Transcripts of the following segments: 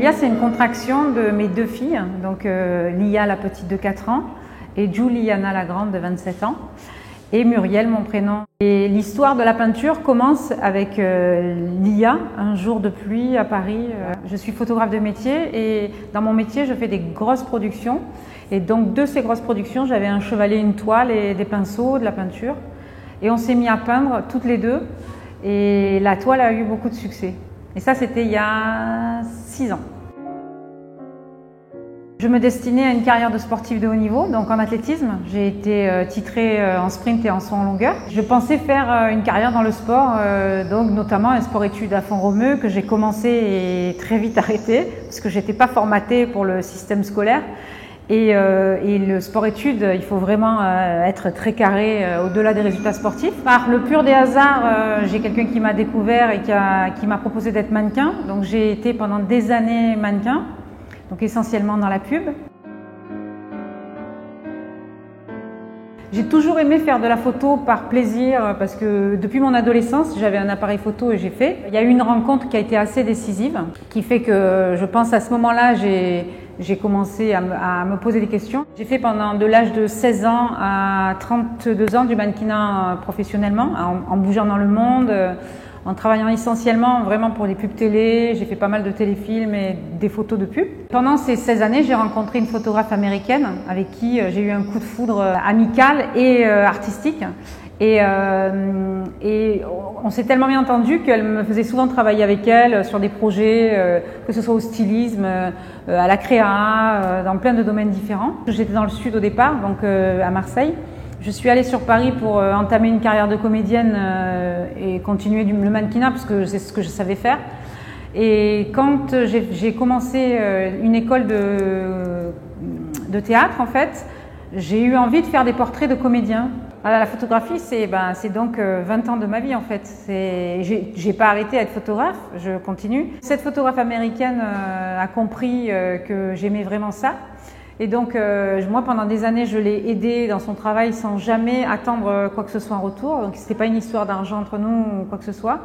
Lia, c'est une contraction de mes deux filles, donc Lia, la petite de 4 ans, et Juliana, la grande de 27 ans, et Muriel, mon prénom. Et l'histoire de la peinture commence avec Lia, un jour de pluie à Paris. Je suis photographe de métier et dans mon métier, je fais des grosses productions. Et donc de ces grosses productions, j'avais un chevalet, une toile et des pinceaux, de la peinture. Et on s'est mis à peindre toutes les deux et la toile a eu beaucoup de succès. Et ça, c'était il y a 6 ans. Je me destinais à une carrière de sportive de haut niveau, donc en athlétisme. J'ai été titrée en sprint et en saut en longueur. Je pensais faire une carrière dans le sport, donc notamment un sport-études à Font-Romeu que j'ai commencé et très vite arrêté parce que j'étais pas formatée pour le système scolaire. Et le sport-études, il faut vraiment être très carré au-delà des résultats sportifs. Par le pur des hasards, j'ai quelqu'un qui m'a découvert et qui m'a proposé d'être mannequin. Donc j'ai été pendant des années mannequin, donc essentiellement dans la pub. J'ai toujours aimé faire de la photo par plaisir parce que depuis mon adolescence, j'avais un appareil photo et j'ai fait. Il y a eu une rencontre qui a été assez décisive, qui fait que je pense à ce moment-là, j'ai commencé à me poser des questions. J'ai fait pendant de l'âge de 16 ans à 32 ans du mannequinat professionnellement, en bougeant dans le monde, en travaillant essentiellement vraiment pour les pubs télé. J'ai fait pas mal de téléfilms et des photos de pubs. Pendant ces 16 années, j'ai rencontré une photographe américaine avec qui j'ai eu un coup de foudre amical et artistique. Et on s'est tellement bien entendu qu'elle me faisait souvent travailler avec elle sur des projets, que ce soit au stylisme, à la créa, dans plein de domaines différents. J'étais dans le sud au départ, donc à Marseille. Je suis allée sur Paris pour entamer une carrière de comédienne et continuer le mannequinat parce que c'est ce que je savais faire. Et quand j'ai commencé une école de théâtre, en fait, j'ai eu envie de faire des portraits de comédiens. Voilà, la photographie, c'est donc 20 ans de ma vie en fait. J'ai pas arrêté à être photographe, je continue. Cette photographe américaine a compris que j'aimais vraiment ça. Et donc moi pendant des années je l'ai aidée dans son travail sans jamais attendre quoi que ce soit en retour. Donc c'était pas une histoire d'argent entre nous ou quoi que ce soit.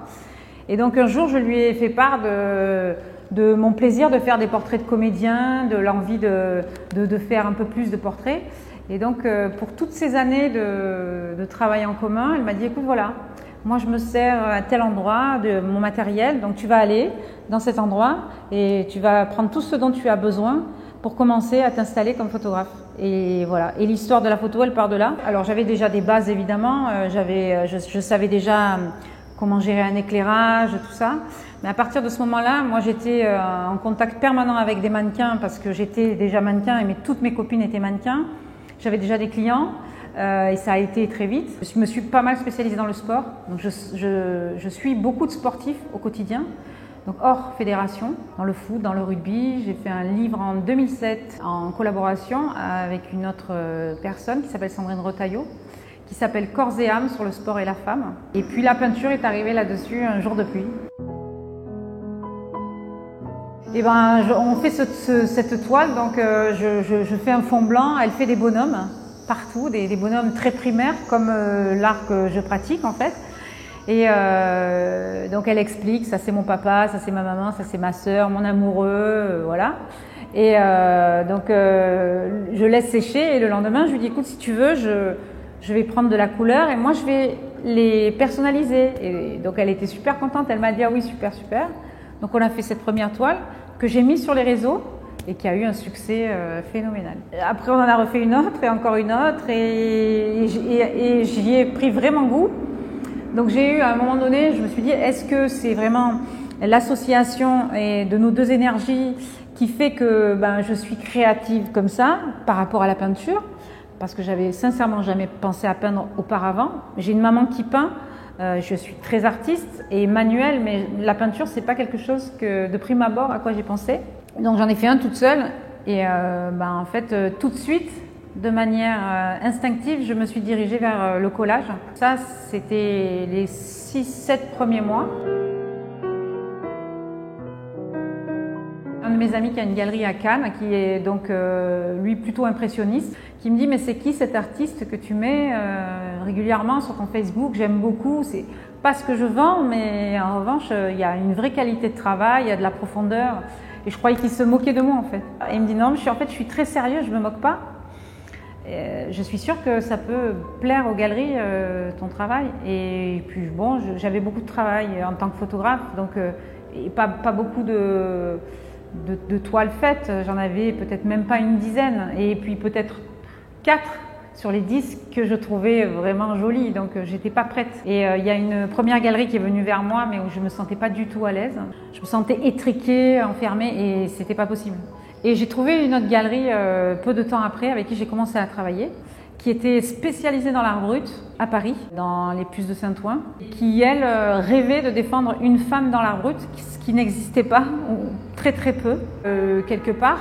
Et donc un jour je lui ai fait part de mon plaisir de faire des portraits de comédiens, de l'envie de faire un peu plus de portraits. Et donc, pour toutes ces années de travail en commun, elle m'a dit, écoute, voilà, moi je me sers à tel endroit de mon matériel, donc tu vas aller dans cet endroit et tu vas prendre tout ce dont tu as besoin pour commencer à t'installer comme photographe. Et voilà. Et l'histoire de la photo, elle part de là. Alors, j'avais déjà des bases, évidemment. Je savais déjà comment gérer un éclairage, tout ça. Mais à partir de ce moment-là, moi j'étais en contact permanent avec des mannequins parce que j'étais déjà mannequin et toutes mes copines étaient mannequins. J'avais déjà des clients et ça a été très vite. Je me suis pas mal spécialisée dans le sport, donc je suis beaucoup de sportifs au quotidien, donc hors fédération, dans le foot, dans le rugby. J'ai fait un livre en 2007 en collaboration avec une autre personne qui s'appelle Sandrine Retailleau, qui s'appelle Corps et âme sur le sport et la femme. Et puis la peinture est arrivée là-dessus un jour de pluie. Et on fait cette toile, donc je fais un fond blanc, elle fait des bonhommes partout, des bonhommes très primaires comme l'art que je pratique en fait. Et donc elle explique, ça c'est mon papa, ça c'est ma maman, ça c'est ma sœur, mon amoureux, voilà. Et donc je laisse sécher et le lendemain je lui dis écoute si tu veux je vais prendre de la couleur et moi je vais les personnaliser. Et donc elle était super contente, elle m'a dit ah oui super. Donc on a fait cette première toile que j'ai mise sur les réseaux et qui a eu un succès phénoménal. Après on en a refait une autre et encore une autre et j'y ai pris vraiment goût. Donc j'ai eu à un moment donné, je me suis dit est-ce que c'est vraiment l'association de nos deux énergies qui fait que je suis créative comme ça par rapport à la peinture parce que j'avais sincèrement jamais pensé à peindre auparavant. J'ai une maman qui peint. Je suis très artiste et manuelle, mais la peinture, c'est pas quelque chose que de prime abord à quoi j'ai pensé. Donc j'en ai fait un toute seule et en fait tout de suite, de manière instinctive, je me suis dirigée vers le collage. Ça, c'était les 6-7 premiers mois. Un de mes amis qui a une galerie à Cannes, qui est donc lui plutôt impressionniste, qui me dit mais c'est qui cet artiste que tu mets régulièrement sur ton Facebook? J'aime beaucoup, c'est pas ce que je vends, mais en revanche il y a une vraie qualité de travail, il y a de la profondeur. Et je croyais qu'il se moquait de moi en fait. Et il me dit non, en fait je suis très sérieux, je ne me moque pas. Je suis sûre que ça peut plaire aux galeries, ton travail. Et puis bon, j'avais beaucoup de travail en tant que photographe, donc et pas beaucoup de toiles faites. J'en avais peut-être même pas une dizaine, et puis peut-être 4 sur les 10 que je trouvais vraiment jolies, donc j'étais pas prête. Et il y a une première galerie qui est venue vers moi, mais où je me sentais pas du tout à l'aise. Je me sentais étriquée, enfermée, et c'était pas possible. Et j'ai trouvé une autre galerie peu de temps après, avec qui j'ai commencé à travailler, qui était spécialisée dans l'art brut à Paris, dans les Puces de Saint-Ouen, qui, elle, rêvait de défendre une femme dans l'art brut, ce qui n'existait pas, ou très très peu. Quelque part,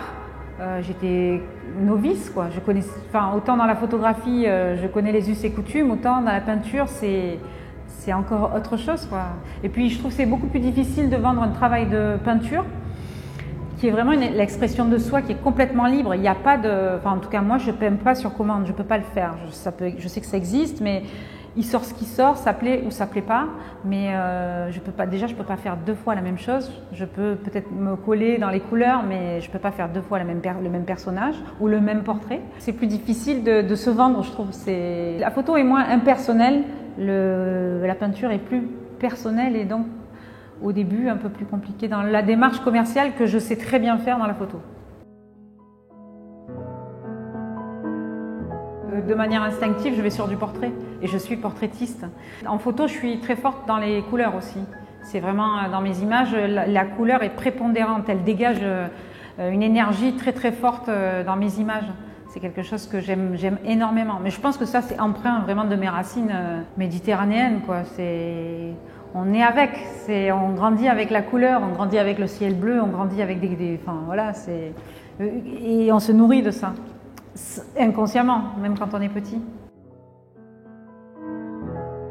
j'étais novice, quoi. Je connais, enfin, autant dans la photographie, je connais les us et coutumes, autant dans la peinture, c'est encore autre chose, quoi. Et puis, je trouve que c'est beaucoup plus difficile de vendre un travail de peinture qui est vraiment l'expression de soi, qui est complètement libre. Il n'y a pas de... Enfin, en tout cas, moi, je ne peins pas sur commande, je ne peux pas le faire. Je sais que ça existe, mais il sort ce qui sort, ça plaît ou ça plaît pas. Mais je peux pas, déjà, je ne peux pas faire 2 fois la même chose. Je peux peut-être me coller dans les couleurs, mais je ne peux pas faire 2 fois le même personnage ou le même portrait. C'est plus difficile de se vendre, je trouve. La photo est moins impersonnelle, la peinture est plus personnelle et donc au début un peu plus compliqué dans la démarche commerciale que je sais très bien faire dans la photo. De manière instinctive, je vais sur du portrait et je suis portraitiste. En photo, je suis très forte dans les couleurs aussi. C'est vraiment dans mes images, la couleur est prépondérante, elle dégage une énergie très très forte dans mes images. C'est quelque chose que j'aime énormément. Mais je pense que ça, c'est empreint vraiment de mes racines méditerranéennes, quoi. On est avec, on grandit avec la couleur, on grandit avec le ciel bleu, on grandit avec enfin voilà, et on se nourrit de ça, inconsciemment, même quand on est petit.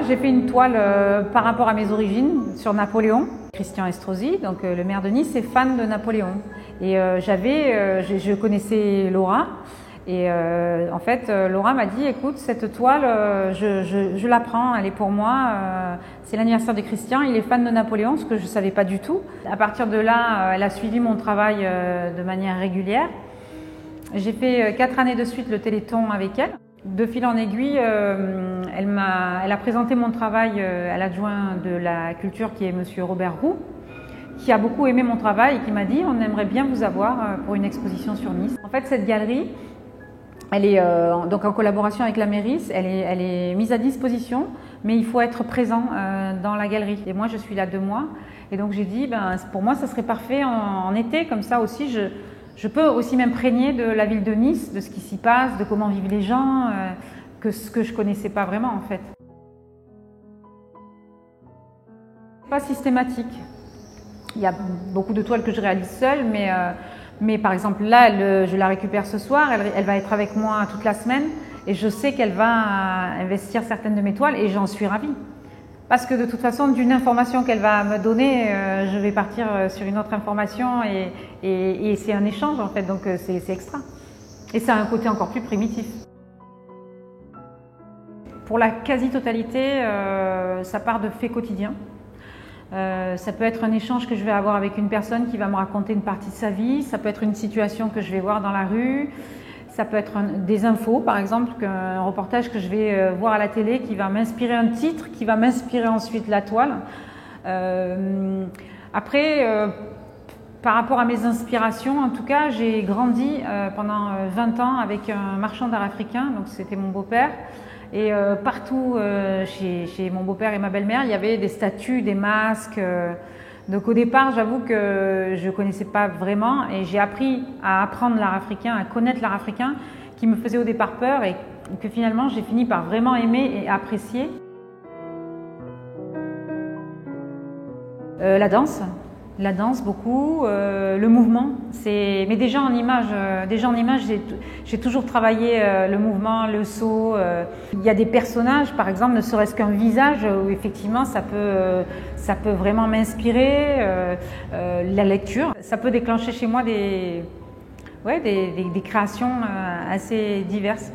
J'ai fait une toile par rapport à mes origines sur Napoléon. Christian Estrosi, donc le maire de Nice, est fan de Napoléon. Et je connaissais Laura. Et en fait, Laura m'a dit, écoute, cette toile, je la prends, elle est pour moi. C'est l'anniversaire de Christian, il est fan de Napoléon, ce que je ne savais pas du tout. À partir de là, elle a suivi mon travail de manière régulière. J'ai fait 4 années de suite le Téléthon avec elle. De fil en aiguille, elle a présenté mon travail à l'adjoint de la culture qui est monsieur Robert Roux, qui a beaucoup aimé mon travail et qui m'a dit, on aimerait bien vous avoir pour une exposition sur Nice. En fait, cette galerie, elle est donc en collaboration avec la mairie, elle est mise à disposition, mais il faut être présent dans la galerie. Et moi, je suis là 2 mois. Et donc, j'ai dit, pour moi, ça serait parfait en été, comme ça aussi, je peux aussi m'imprégner de la ville de Nice, de ce qui s'y passe, de comment vivent les gens, ce que je ne connaissais pas vraiment, en fait. Pas systématique. Il y a beaucoup de toiles que je réalise seule, mais par exemple là, je la récupère ce soir, elle va être avec moi toute la semaine et je sais qu'elle va investir certaines de mes toiles et j'en suis ravie. Parce que de toute façon, d'une information qu'elle va me donner, je vais partir sur une autre information et c'est un échange en fait, donc c'est extra. Et ça a un côté encore plus primitif. Pour la quasi-totalité, ça part de faits quotidiens. Ça peut être un échange que je vais avoir avec une personne qui va me raconter une partie de sa vie, ça peut être une situation que je vais voir dans la rue, ça peut être des infos par exemple, un reportage que je vais voir à la télé qui va m'inspirer un titre, qui va m'inspirer ensuite la toile. Après, par rapport à mes inspirations, en tout cas, j'ai grandi pendant 20 ans avec un marchand d'art africain, donc c'était mon beau-père. Et partout chez mon beau-père et ma belle-mère, il y avait des statues, des masques. Donc au départ, j'avoue que je ne connaissais pas vraiment et j'ai appris à apprendre l'art africain, à connaître l'art africain qui me faisait au départ peur et que finalement j'ai fini par vraiment aimer et apprécier. La danse beaucoup, le mouvement. Mais déjà en image, j'ai toujours travaillé le mouvement, le saut. Il y a des personnages, par exemple, ne serait-ce qu'un visage où effectivement ça peut vraiment m'inspirer. La lecture, ça peut déclencher chez moi des créations assez diverses.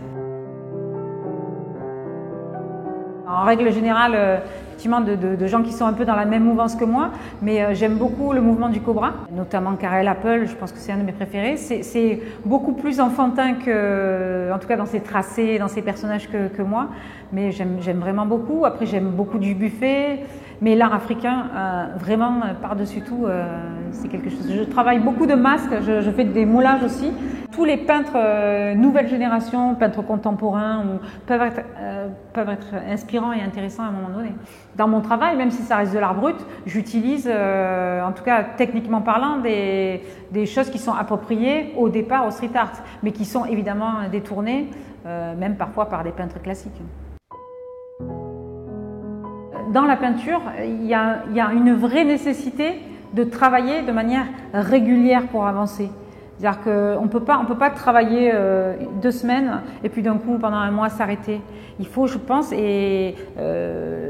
en règle générale, effectivement, de gens qui sont un peu dans la même mouvance que moi, mais j'aime beaucoup le mouvement du Cobra, notamment Karel Appel, je pense que c'est un de mes préférés. C'est beaucoup plus enfantin en tout cas dans ses tracés, dans ses personnages que moi, mais j'aime vraiment beaucoup. Après, j'aime beaucoup du Buffet, mais l'art africain, vraiment, par-dessus tout, c'est quelque chose. Je travaille beaucoup de masques, je fais des moulages aussi. Tous les peintres nouvelle génération, peintres contemporains, peuvent être inspirants et intéressants à un moment donné. Dans mon travail, même si ça reste de l'art brut, j'utilise, en tout cas techniquement parlant, des choses qui sont appropriées au départ au street art, mais qui sont évidemment détournées, même parfois par des peintres classiques. Dans la peinture, il y a une vraie nécessité de travailler de manière régulière pour avancer. C'est-à-dire qu'on ne peut pas travailler 2 semaines et puis d'un coup pendant un mois s'arrêter. Il faut, je pense, et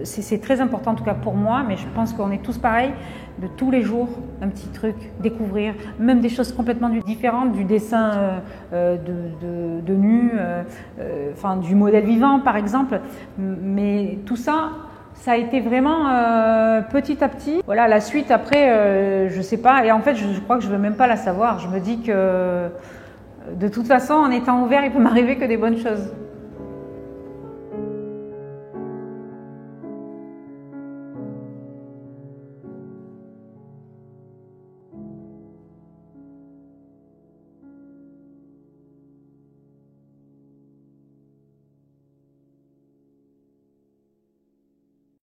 c'est très important en tout cas pour moi, mais je pense qu'on est tous pareils, de tous les jours un petit truc, découvrir, même des choses complètement différentes, du dessin de nu, enfin du modèle vivant par exemple, mais tout ça. Ça a été vraiment petit à petit. Voilà, la suite après, je sais pas. Et en fait, je crois que je veux même pas la savoir. Je me dis que de toute façon, en étant ouvert, il peut m'arriver que des bonnes choses.